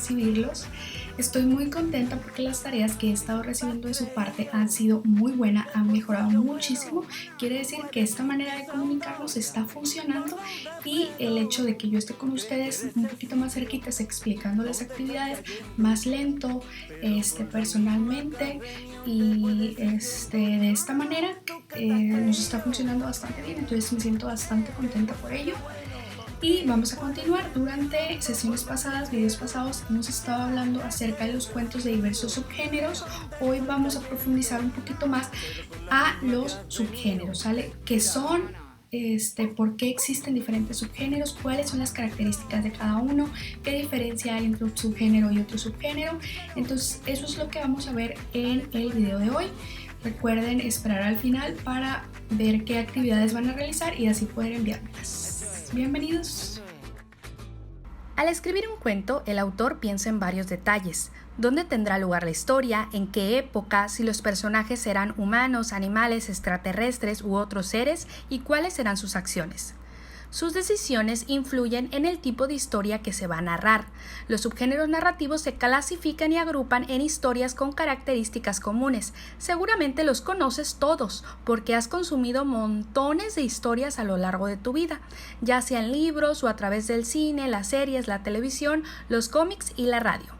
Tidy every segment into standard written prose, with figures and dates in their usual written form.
recibirlos. Estoy muy contenta porque las tareas que he estado recibiendo de su parte han sido muy buenas, han mejorado muchísimo. Quiere decir que esta manera de comunicarnos está funcionando y el hecho de que yo esté con ustedes un poquito más cerquitas explicando las actividades más lento, personalmente y de esta manera nos está funcionando bastante bien, entonces me siento bastante contenta por ello. Y vamos a continuar. Durante sesiones pasadas, videos pasados, hemos estado hablando acerca de los cuentos de diversos subgéneros. Hoy vamos a profundizar un poquito más a los subgéneros, ¿sale? ¿Qué son? ¿Por qué existen diferentes subgéneros? ¿Cuáles son las características de cada uno? ¿Qué diferencia hay entre un subgénero y otro subgénero? Entonces, eso es lo que vamos a ver en el video de hoy. Recuerden esperar al final para ver qué actividades van a realizar y así poder enviármelas. Bienvenidos. Al escribir un cuento, el autor piensa en varios detalles: dónde tendrá lugar la historia, en qué época, si los personajes serán humanos, animales, extraterrestres u otros seres y cuáles serán sus acciones. Sus decisiones influyen en el tipo de historia que se va a narrar. Los subgéneros narrativos se clasifican y agrupan en historias con características comunes. Seguramente los conoces todos, porque has consumido montones de historias a lo largo de tu vida, ya sea en libros o a través del cine, las series, la televisión, los cómics y la radio.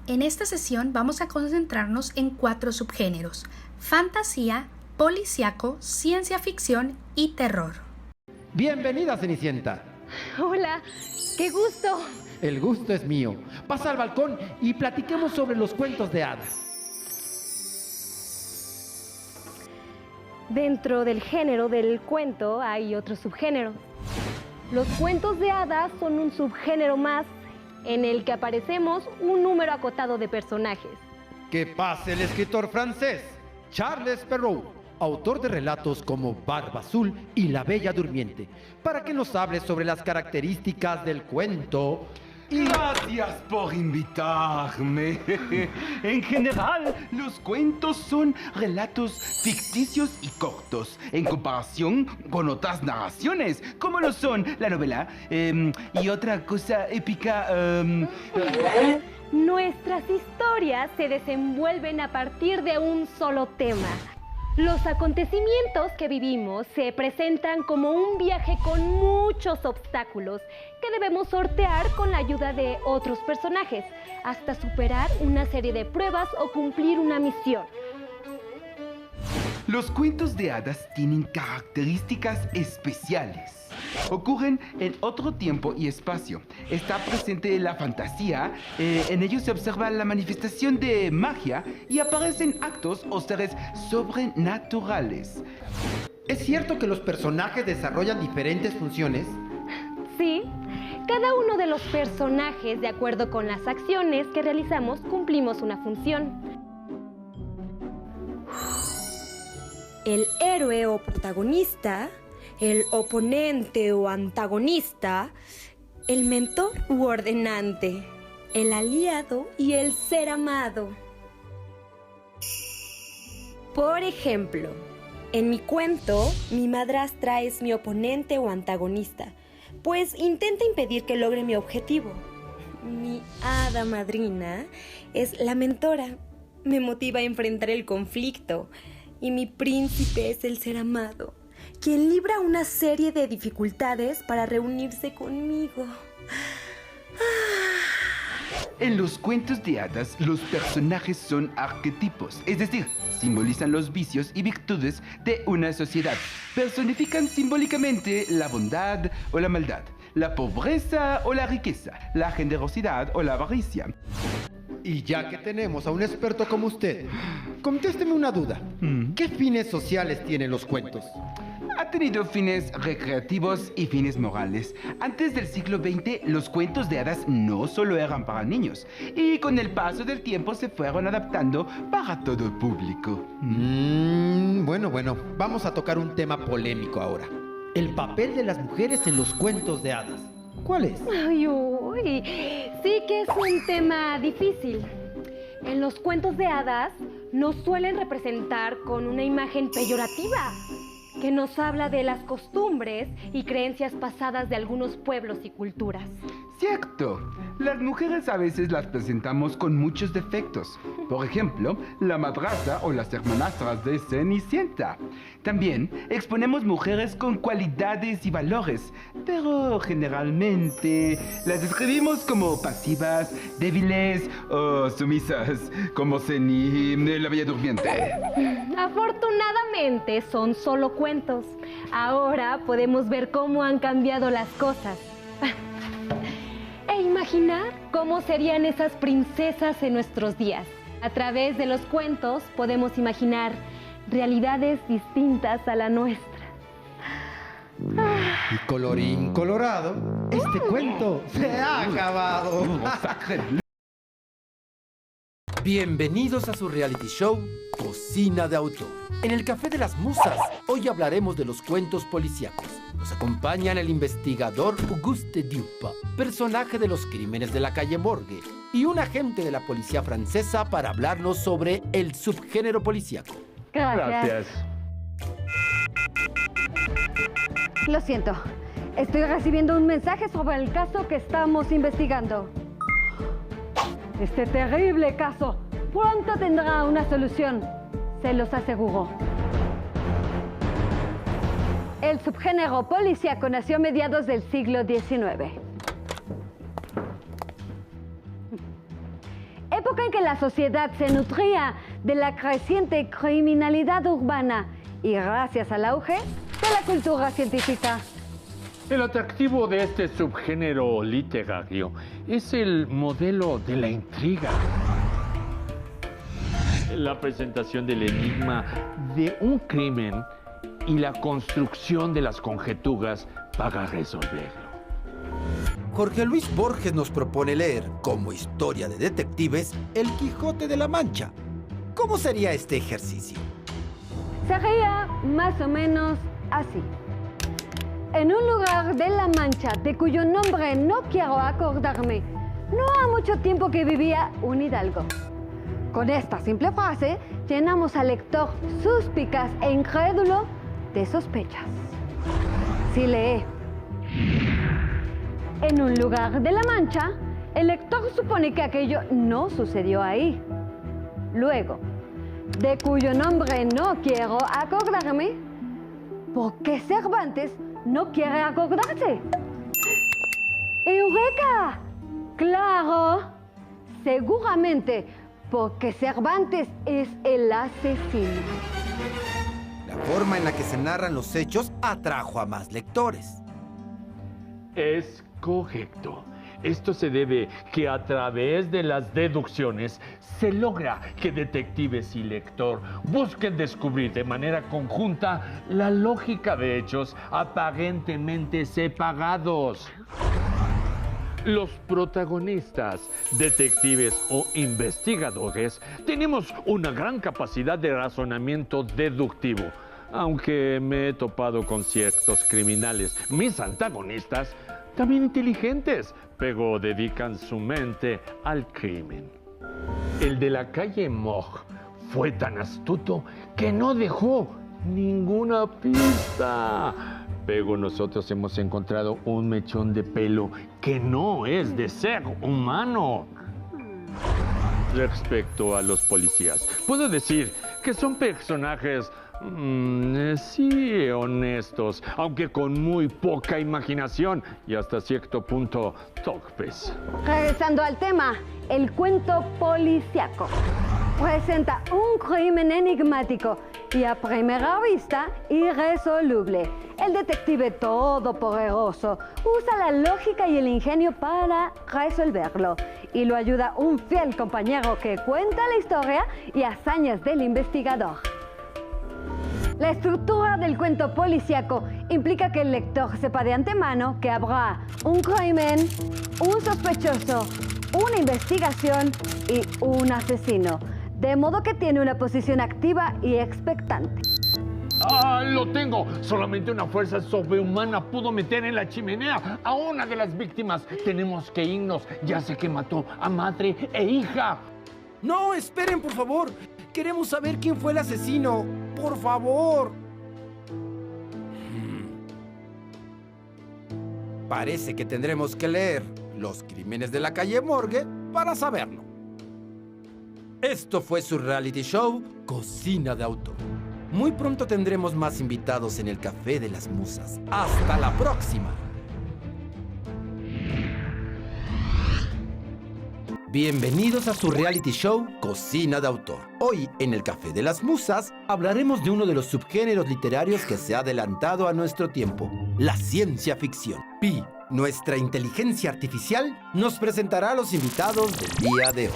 En esta sesión vamos a concentrarnos en 4 subgéneros: fantasía, policíaco, ciencia ficción y terror. Bienvenida, Cenicienta. Hola, qué gusto. El gusto es mío. Pasa al balcón y platiquemos sobre los cuentos de hadas. Dentro del género del cuento hay otros subgéneros. Los cuentos de hadas son un subgénero más en el que aparecemos un número acotado de personajes. Que pase el escritor francés Charles Perrault, autor de relatos como Barba Azul y La Bella Durmiente, para que nos hable sobre las características del cuento. Gracias por invitarme. En general, los cuentos son relatos ficticios y cortos, en comparación con otras narraciones, como lo son la novela y otra cosa épica. Nuestras historias se desenvuelven a partir de un solo tema. Los acontecimientos que vivimos se presentan como un viaje con muchos obstáculos que debemos sortear con la ayuda de otros personajes, hasta superar una serie de pruebas o cumplir una misión. Los cuentos de hadas tienen características especiales. Ocurren en otro tiempo y espacio. Está presente la fantasía, en ellos se observa la manifestación de magia y aparecen actos o seres sobrenaturales. ¿Es cierto que los personajes desarrollan diferentes funciones? Sí, cada uno de los personajes, de acuerdo con las acciones que realizamos, cumplimos una función. El héroe o protagonista, el oponente o antagonista, el mentor u ordenante, el aliado y el ser amado. Por ejemplo, en mi cuento, mi madrastra es mi oponente o antagonista, pues intenta impedir que logre mi objetivo. Mi hada madrina es la mentora, me motiva a enfrentar el conflicto, y mi príncipe es el ser amado, quien libra una serie de dificultades para reunirse conmigo. En los cuentos de hadas, los personajes son arquetipos, es decir, simbolizan los vicios y virtudes de una sociedad. Personifican simbólicamente la bondad o la maldad, la pobreza o la riqueza, la generosidad o la avaricia. Y ya que tenemos a un experto como usted, contésteme una duda. ¿Qué fines sociales tienen los cuentos? Ha tenido fines recreativos y fines morales. Antes del siglo XX, los cuentos de hadas no solo eran para niños, y con el paso del tiempo se fueron adaptando para todo público. Bueno, vamos a tocar un tema polémico ahora. El papel de las mujeres en los cuentos de hadas. ¿Cuál es? Uy, sí que es un tema difícil. En los cuentos de hadas nos suelen representar con una imagen peyorativa, que nos habla de las costumbres y creencias pasadas de algunos pueblos y culturas. Cierto, las mujeres a veces las presentamos con muchos defectos. Por ejemplo, la madrastra o las hermanastras de Cenicienta. También exponemos mujeres con cualidades y valores, pero generalmente las describimos como pasivas, débiles o sumisas, como Ceni, la Bella Durmiente. Afortunadamente son solo cuentos. Ahora podemos ver cómo han cambiado las cosas. E imaginar cómo serían esas princesas en nuestros días. A través de los cuentos podemos imaginar realidades distintas a la nuestra. Y colorín colorado, este cuento se ha acabado. Bienvenidos a su reality show, Cocina de Autor. En el Café de las Musas, hoy hablaremos de los cuentos policíacos. Nos acompañan el investigador Auguste Dupin, personaje de los crímenes de la calle Morgue, y un agente de la policía francesa para hablarnos sobre el subgénero policíaco. Gracias. Lo siento, estoy recibiendo un mensaje sobre el caso que estamos investigando. Este terrible caso pronto tendrá una solución, se los aseguro. El subgénero policíaco nació a mediados del siglo XIX. Época en que la sociedad se nutría de la creciente criminalidad urbana y gracias al auge de la cultura científica. El atractivo de este subgénero literario es el modelo de la intriga. La presentación del enigma de un crimen y la construcción de las conjeturas para resolverlo. Jorge Luis Borges nos propone leer, como historia de detectives, El Quijote de la Mancha. ¿Cómo sería este ejercicio? Sería más o menos así. En un lugar de La Mancha, de cuyo nombre no quiero acordarme, no ha mucho tiempo que vivía un hidalgo. Con esta simple frase, llenamos al lector suspicaz e incrédulo de sospechas. Si lee en un lugar de La Mancha, el lector supone que aquello no sucedió ahí. Luego, de cuyo nombre no quiero acordarme, ¿por qué Cervantes no quiere acordarse? ¡Eureka! ¡Claro! Seguramente porque Cervantes es el asesino. La forma en la que se narran los hechos atrajo a más lectores. Es correcto. Esto se debe que a través de las deducciones se logra que detectives y lector busquen descubrir de manera conjunta la lógica de hechos aparentemente separados. Los protagonistas, detectives o investigadores, tenemos una gran capacidad de razonamiento deductivo. Aunque me he topado con ciertos criminales, mis antagonistas, también inteligentes, pero dedican su mente al crimen. El de la calle Morgue fue tan astuto que no dejó ninguna pista. Pero nosotros hemos encontrado un mechón de pelo que no es de ser humano. Respecto a los policías, puedo decir que son personajes, sí, honestos, aunque con muy poca imaginación y hasta cierto punto torpes. Regresando al tema, el cuento policíaco presenta un crimen enigmático y a primera vista irresoluble. El detective todopoderoso usa la lógica y el ingenio para resolverlo y lo ayuda un fiel compañero que cuenta la historia y hazañas del investigador. La estructura del cuento policíaco implica que el lector sepa de antemano que habrá un crimen, un sospechoso, una investigación y un asesino, de modo que tiene una posición activa y expectante. ¡Ah, lo tengo! Solamente una fuerza sobrehumana pudo meter en la chimenea a una de las víctimas. Tenemos que irnos. Ya sé que mató a madre e hija. No, esperen, por favor. Queremos saber quién fue el asesino. Por favor. Parece que tendremos que leer los crímenes de la calle Morgue para saberlo. Esto fue su reality show Cocina de Autor. Muy pronto tendremos más invitados en el Café de las Musas. ¡Hasta la próxima! Bienvenidos a su reality show Cocina de Autor. Hoy, en el Café de las Musas, hablaremos de uno de los subgéneros literarios que se ha adelantado a nuestro tiempo, la ciencia ficción. Pi, nuestra inteligencia artificial, nos presentará a los invitados del día de hoy.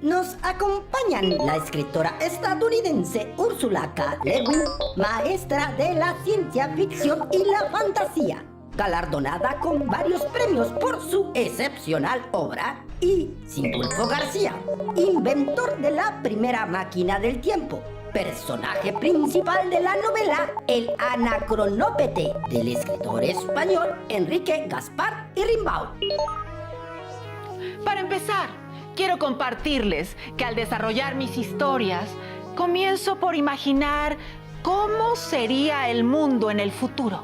Nos acompañan la escritora estadounidense Ursula K. Le Guin, maestra de la ciencia ficción y la fantasía, galardonada con varios premios por su excepcional obra, y Sindulfo García, inventor de la primera máquina del tiempo, personaje principal de la novela El Anacronópete del escritor español Enrique Gaspar y Rimbaud. Para empezar, quiero compartirles que al desarrollar mis historias, comienzo por imaginar cómo sería el mundo en el futuro.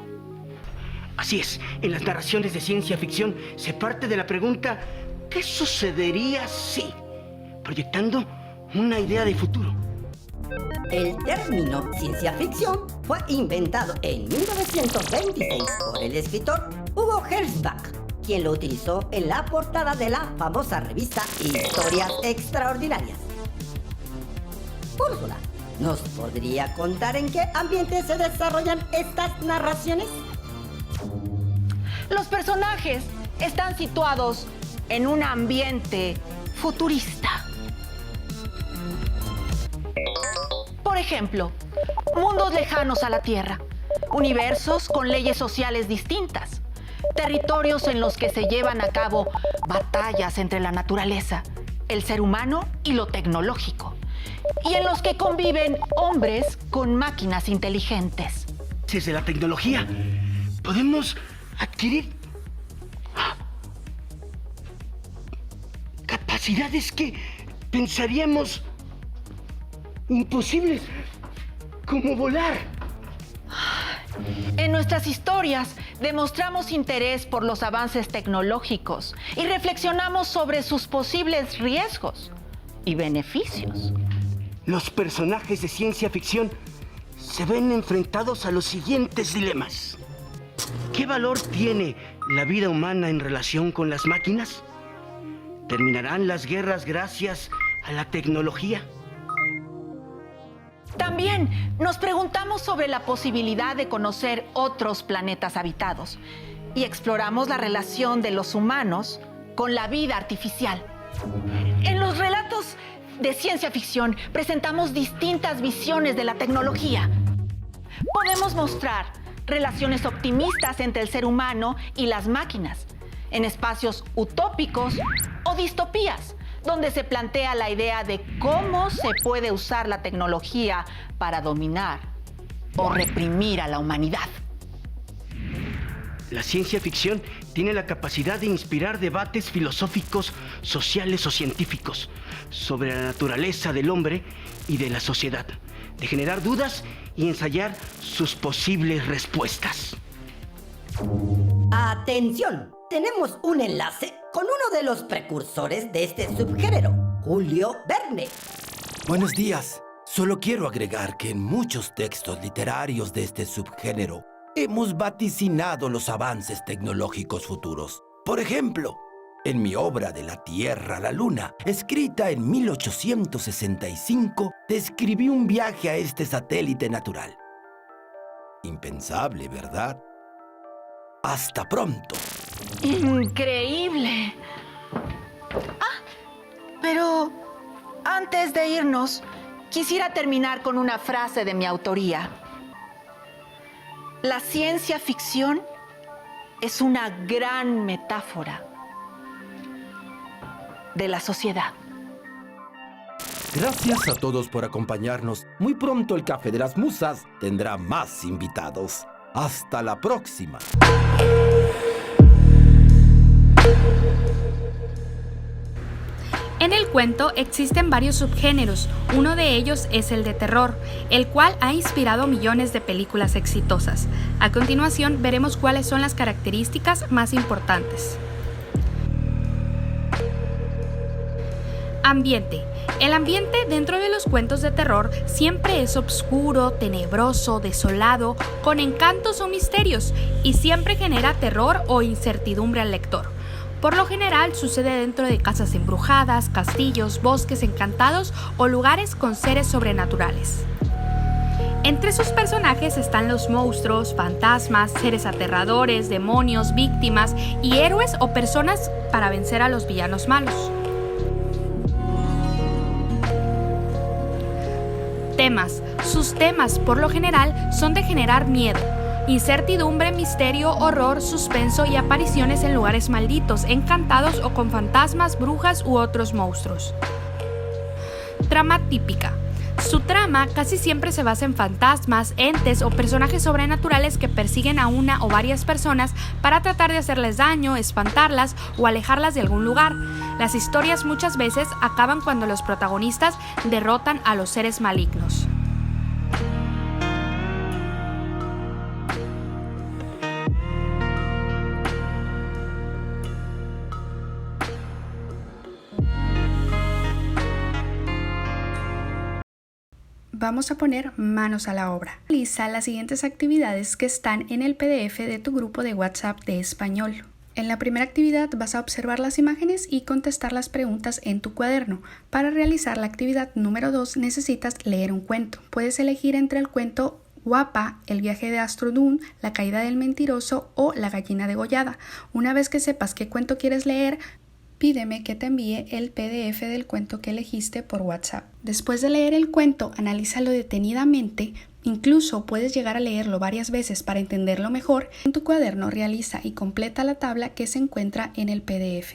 Así es, en las narraciones de ciencia ficción se parte de la pregunta ¿qué sucedería si? Proyectando una idea de futuro. El término ciencia ficción fue inventado en 1926 por el escritor Hugo Gernsback, quien lo utilizó en la portada de la famosa revista Historias Extraordinarias. Úrsula, ¿nos podría contar en qué ambiente se desarrollan estas narraciones? Los personajes están situados en un ambiente futurista. Por ejemplo, mundos lejanos a la Tierra, universos con leyes sociales distintas, territorios en los que se llevan a cabo batallas entre la naturaleza, el ser humano y lo tecnológico, y en los que conviven hombres con máquinas inteligentes. Desde la tecnología podemos adquirir capacidades que pensaríamos imposibles, como volar. En nuestras historias demostramos interés por los avances tecnológicos y reflexionamos sobre sus posibles riesgos y beneficios. Los personajes de ciencia ficción se ven enfrentados a los siguientes dilemas. ¿Qué valor tiene la vida humana en relación con las máquinas? ¿Terminarán las guerras gracias a la tecnología? También nos preguntamos sobre la posibilidad de conocer otros planetas habitados y exploramos la relación de los humanos con la vida artificial. En los relatos de ciencia ficción presentamos distintas visiones de la tecnología. Podemos mostrar relaciones optimistas entre el ser humano y las máquinas, en espacios utópicos o distopías, donde se plantea la idea de cómo se puede usar la tecnología para dominar o reprimir a la humanidad. La ciencia ficción tiene la capacidad de inspirar debates filosóficos, sociales o científicos sobre la naturaleza del hombre y de la sociedad, de generar dudas y ensayar sus posibles respuestas. ¡Atención! Tenemos un enlace con uno de los precursores de este subgénero, Julio Verne. Buenos días. Solo quiero agregar que en muchos textos literarios de este subgénero hemos vaticinado los avances tecnológicos futuros. Por ejemplo, en mi obra De la Tierra a la Luna, escrita en 1865, describí un viaje a este satélite natural. Impensable, ¿verdad? ¡Hasta pronto! ¡Increíble! Pero antes de irnos, quisiera terminar con una frase de mi autoría. La ciencia ficción es una gran metáfora de la sociedad. Gracias a todos por acompañarnos. Muy pronto el Café de las Musas tendrá más invitados. ¡Hasta la próxima! En el cuento existen varios subgéneros, uno de ellos es el de terror, el cual ha inspirado millones de películas exitosas. A continuación veremos cuáles son las características más importantes. Ambiente. El ambiente dentro de los cuentos de terror siempre es oscuro, tenebroso, desolado, con encantos o misterios, y siempre genera terror o incertidumbre al lector. Por lo general sucede dentro de casas embrujadas, castillos, bosques encantados o lugares con seres sobrenaturales. Entre sus personajes están los monstruos, fantasmas, seres aterradores, demonios, víctimas y héroes o personas para vencer a los villanos malos. Temas. Sus temas, por lo general, son de generar miedo, incertidumbre, misterio, horror, suspenso y apariciones en lugares malditos, encantados o con fantasmas, brujas u otros monstruos. Trama típica. Su trama casi siempre se basa en fantasmas, entes o personajes sobrenaturales que persiguen a una o varias personas para tratar de hacerles daño, espantarlas o alejarlas de algún lugar. Las historias muchas veces acaban cuando los protagonistas derrotan a los seres malignos. Vamos a poner manos a la obra. Realiza las siguientes actividades que están en el PDF de tu grupo de WhatsApp de español. En la primera actividad vas a observar las imágenes y contestar las preguntas en tu cuaderno. Para realizar la actividad número 2 necesitas leer un cuento. Puedes elegir entre el cuento Guapa, El viaje de Astrodún, La caída del mentiroso o La gallina degollada. Una vez que sepas qué cuento quieres leer, pídeme que te envíe el PDF del cuento que elegiste por WhatsApp. Después de leer el cuento, analízalo detenidamente. Incluso puedes llegar a leerlo varias veces para entenderlo mejor. En tu cuaderno realiza y completa la tabla que se encuentra en el PDF.